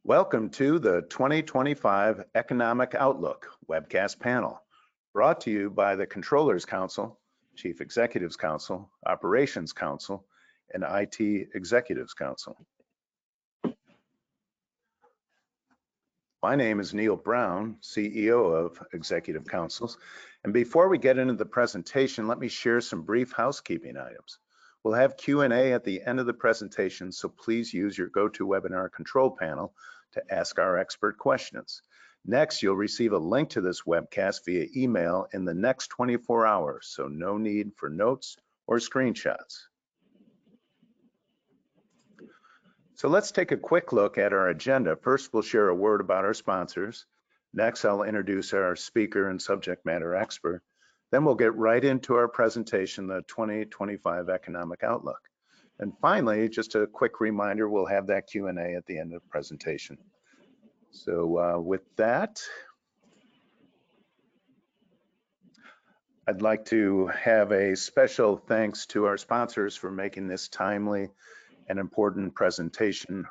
Welcome to the 2025 Economic Outlook Webcast panel, brought to you by the Controllers Council, Chief Executives Council, Operations Council, and IT Executives Council. My name is Neil Brown, CEO of Executive Councils, and before we get into the presentation, let me share some brief housekeeping items. We'll have Q&A at the end of the presentation, so please use your GoToWebinar control panel to ask our expert questions. Next, you'll receive a link to this webcast via email in the next 24 hours, so no need for notes or screenshots. So let's take a quick look at our agenda. First, we'll share a word about our sponsors. Next, I'll introduce our speaker and subject matter expert. Then we'll get right into our presentation, the 2025 Economic Outlook. And finally, just a quick reminder, we'll have that Q&A at the end of the presentation. So with that, I'd like to have a special thanks to our sponsors for making this timely and important presentation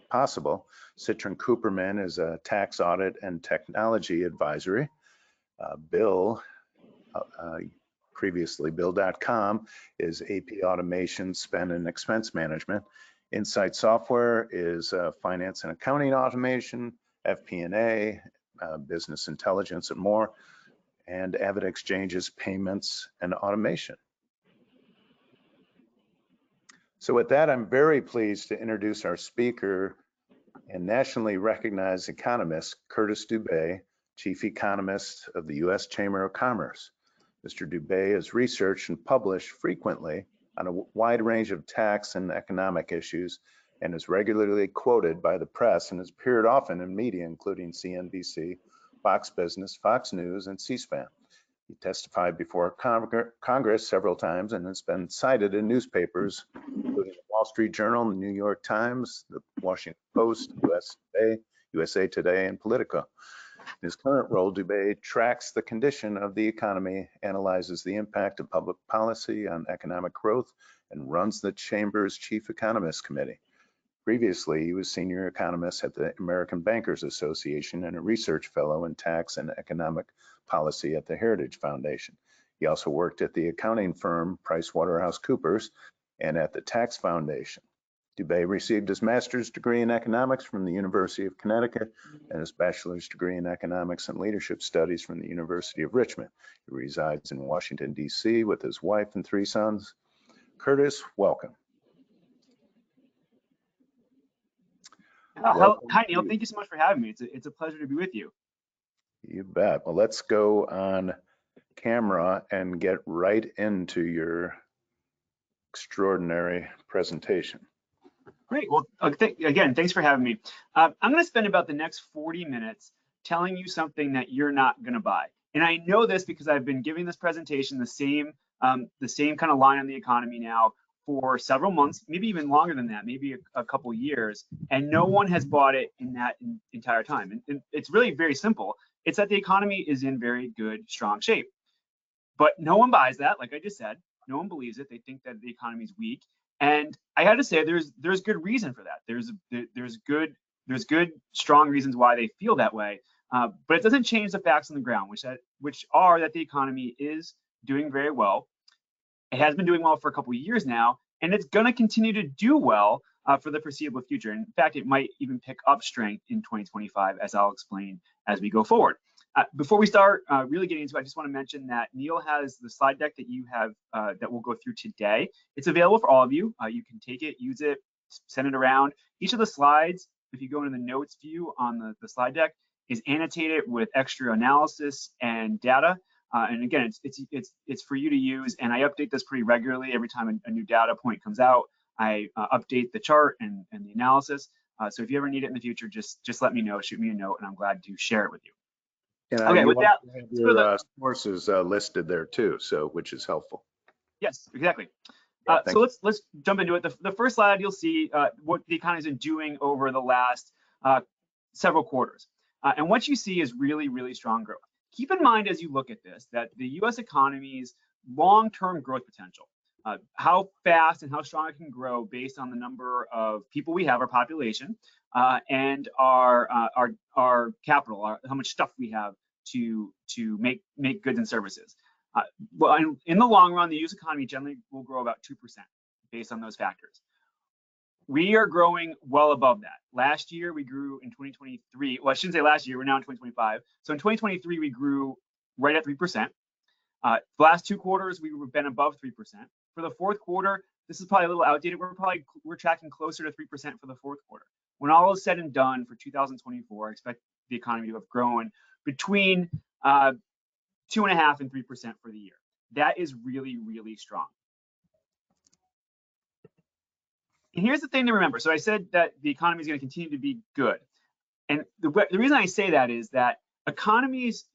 possible. Citrin Cooperman is a tax audit and technology advisory. Previously Bill.com is AP automation, spend and expense management. Insight Software is finance and accounting automation, FP&A, business intelligence and more. And Avid Exchange's payments and automation. So with that, I'm very pleased to introduce our speaker and nationally recognized economist, Curtis Dubay, Chief Economist of the U.S. Chamber of Commerce. Mr. Dubay has researched and published frequently on a wide range of tax and economic issues and is regularly quoted by the press and has appeared often in media, including CNBC, Fox Business, Fox News, and C-SPAN. He testified before Congress several times and has been cited in newspapers, including the Wall Street Journal, the New York Times, the Washington Post, USA Today, and Politico. In his current role, Dubay tracks the condition of the economy, analyzes the impact of public policy on economic growth, and runs the Chamber's Chief Economist Committee. Previously, he was senior economist at the American Bankers Association and a research fellow in tax and economic policy at the Heritage Foundation. He also worked at the accounting firm PricewaterhouseCoopers and at the Tax Foundation. Dubay received his master's degree in economics from the University of Connecticut and his bachelor's degree in economics and leadership studies from the University of Richmond. He resides in Washington, D.C. with his wife and 3 sons. Curtis, welcome. Hi, Neil. Thank you so much for having me. It's a pleasure to be with you. You bet. Well, let's go on camera and get right into your extraordinary presentation. Great. Well, again, thanks for having me. I'm going to spend about the next 40 minutes telling you something that you're not going to buy. And I know this because I've been giving this presentation the same kind of line on the economy now for several months, maybe even longer than that, maybe a couple years, and no one has bought it in that entire time. And it's really very simple. It's that the economy is in very good, strong shape. But no one buys that, like I just said. No one believes it. They think that the economy is weak. And I had to say there's good reason for that. There's good, strong reasons why they feel that way. But it doesn't change the facts on the ground, which are that the economy is doing very well. It has been doing well for a couple of years now, and it's going to continue to do well for the foreseeable future. In fact, it might even pick up strength in 2025, as I'll explain as we go forward. Before we start really getting into it, I just want to mention that Neil has the slide deck that you have that we'll go through today. It's available for all of you. You can take it, use it, send it around. Each of the slides, if you go into the notes view on the slide deck, is annotated with extra analysis and data. And again, it's for you to use, and I update this pretty regularly. Every time a new data point comes out, I update the chart and the analysis. So if you ever need it in the future, just let me know, shoot me a note, and I'm glad to share it with you. Okay, with that, your sources listed there too, so which is helpful. Yes, exactly. So let's jump into it. The first slide, you'll see what the economy's been doing over the last several quarters, and what you see is really, really strong growth. Keep in mind as you look at this that the U.S. economy's long-term growth potential, how fast and how strong it can grow based on the number of people we have, our population, and our capital, how much stuff we have to make goods and services. Well, in the long run, the U.S. economy generally will grow about 2% based on those factors. We are growing well above that. Last year, we grew in 2023. Well, I shouldn't say last year. We're now in 2025. So in 2023, we grew right at 3%. The last 2 quarters, we've been above 3%. For the fourth quarter, this is probably a little outdated. We're tracking closer to 3% for the fourth quarter. When all is said and done for 2024, I expect the economy to have grown between 2.5% and 3% for the year. That is really, really strong. And here's the thing to remember. So I said that the economy is going to continue to be good. And the reason I say that is that economies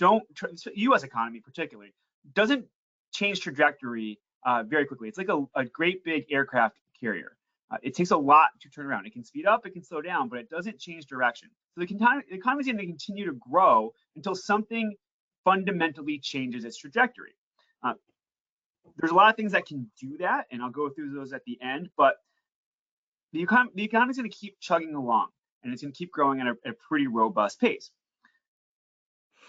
U.S. economy particularly, doesn't change trajectory very quickly. It's like a great big aircraft carrier. It takes a lot to turn around. It can speed up, it can slow down, but it doesn't change direction. So the economy is going to continue to grow until something fundamentally changes its trajectory. There's a lot of things that can do that, and I'll go through those at the end, but the economy is going to keep chugging along, and it's going to keep growing at a pretty robust pace.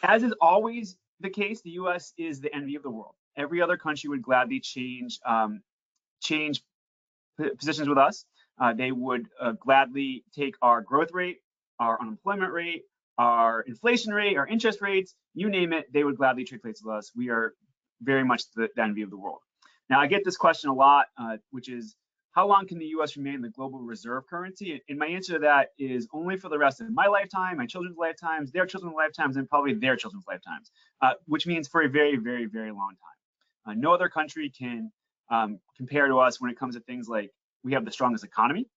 As is always the case, the U.S. is the envy of the world. Every other country would gladly change positions with us. They would gladly take our growth rate, our unemployment rate, our inflation rate, our interest rates, you name it, they would gladly trade places with us. We are very much the envy of the world. Now, I get this question a lot, which is, how long can the U.S. remain the global reserve currency? And my answer to that is only for the rest of my lifetime, my children's lifetimes, their children's lifetimes, and probably their children's lifetimes, which means for a very, very, very long time. No other country can compare to us when it comes to things like we have the strongest economy.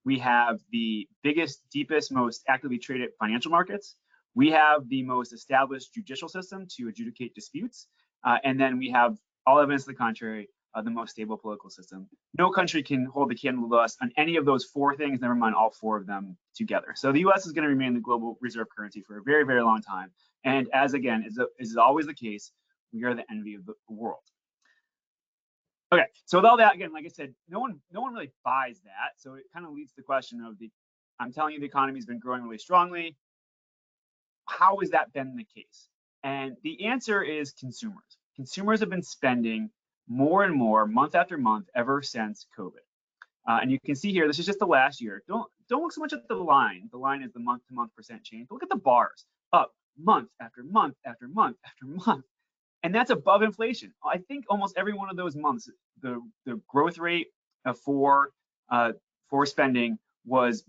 We have the biggest, deepest, most actively traded financial markets. We have the most established judicial system to adjudicate disputes. And then we have, all evidence to the contrary, the most stable political system. No country can hold the candle to us on any of those 4 things, never mind all 4 of them together. So the U.S. is going to remain the global reserve currency for a very, very long time. And as again, is always the case, we are the envy of the world. Okay, so with all that, again, like I said, no one really buys that. So it kind of leads to the question of I'm telling you the economy has been growing really strongly. How has that been the case? And the answer is consumers. Consumers have been spending more and more month after month ever since COVID. And you can see here, this is just the last year. Don't look so much at the line. The line is the month-to-month percent change. Look at the bars, up month after month after month after month. And that's above inflation. I think almost every one of those months, the growth rate for spending was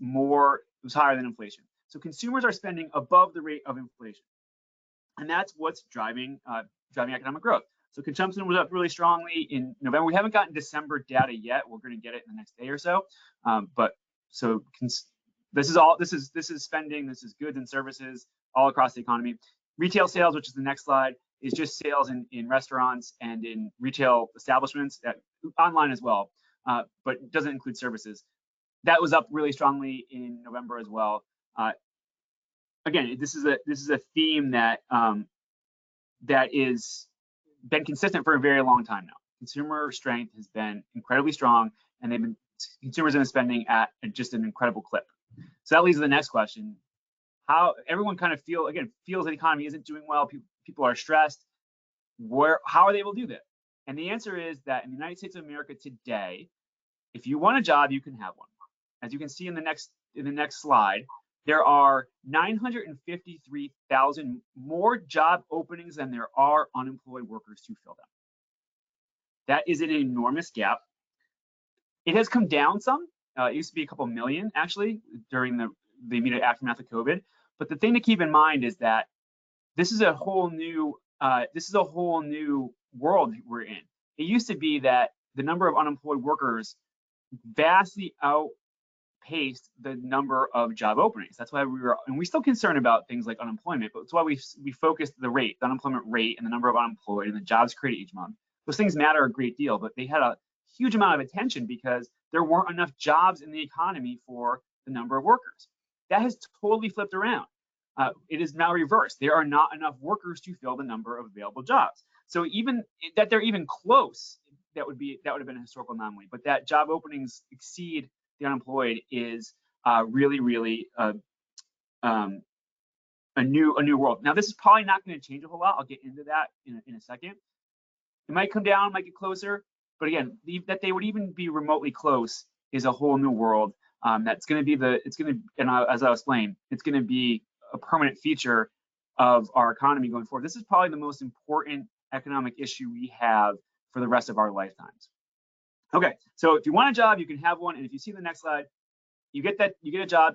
higher than inflation. So consumers are spending above the rate of inflation. And that's what's driving economic growth. So consumption was up really strongly in November. We haven't gotten December data yet. We're going to get it in the next day or so. This is spending. This is goods and services all across the economy. Retail sales, which is the next slide, is just sales in restaurants and in retail establishments, online as well, but doesn't include services. That was up really strongly in November as well. Again, this is a theme that is been consistent for a very long time now. Consumer strength has been incredibly strong, and consumers have been spending at just an incredible clip. So that leads to the next question: how everyone kind of feels the economy isn't doing well. People are stressed. How are they able to do that? And the answer is that in the United States of America today, if you want a job, you can have one. As you can see in the next slide, there are 953,000 more job openings than there are unemployed workers to fill them. That is an enormous gap. It has come down some. It used to be a couple million actually during the immediate aftermath of COVID. But the thing to keep in mind is that this is a whole new world we're in. It used to be that the number of unemployed workers vastly outpaced the number of job openings. That's why we're still concerned about things like unemployment, but it's why we focused the unemployment rate and the number of unemployed and the jobs created each month. Those things matter a great deal, but they had a huge amount of attention because there weren't enough jobs in the economy for the number of workers. That has totally flipped around. It is now reversed. There are not enough workers to fill the number of available jobs. So even that they're even close, that would have been a historical anomaly. But that job openings exceed the unemployed is really a new world. Now, this is probably not going to change a whole lot. I'll get into that in a second. It might come down, might get closer, but again, that they would even be remotely close is a whole new world. That's going to be as I'll explain, it's going to be a permanent feature of our economy going forward. This is probably the most important economic issue we have for the rest of our lifetimes. Okay, so if you want a job, you can have one, and if you see the next slide, you get a job,